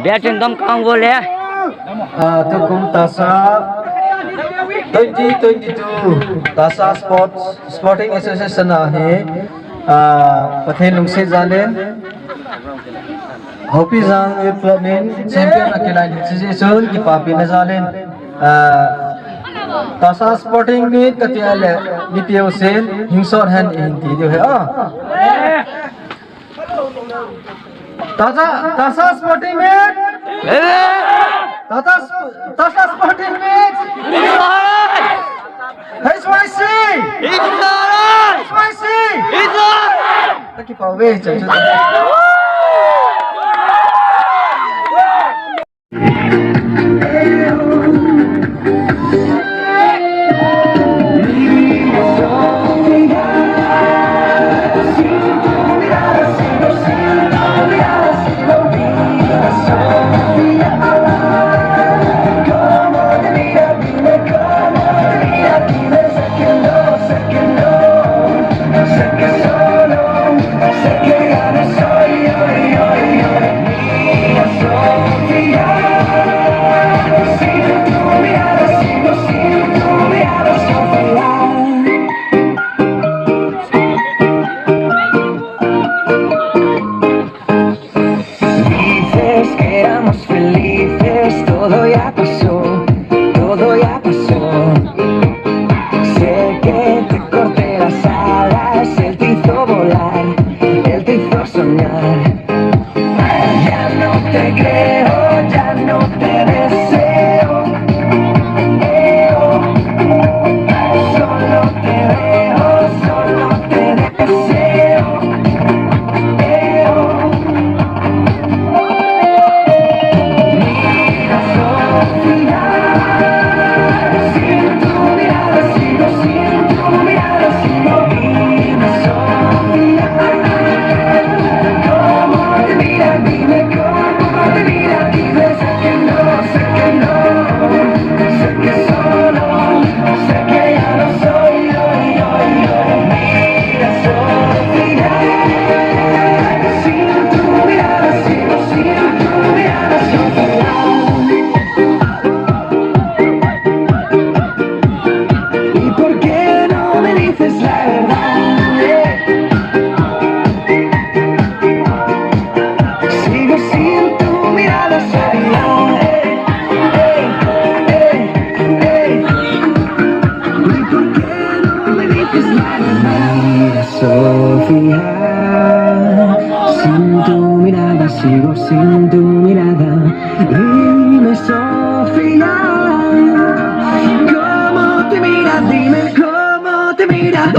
Biatin dom kang boleh. Tukum Tasa 2022 Tasa Sporting Association ahe pathen lungse jalen hopi jang club nin champion akela association ki papi na jalen Tasa Sporting ni katiale nitio sen hingsor han hinti dio he Tasa Sporting में Tata Sporting में HYC Taki pawe Sofía, sin tu mirada sigo sin tu mirada. Dime Sofía, ¿cómo te mira? Dime cómo te mira.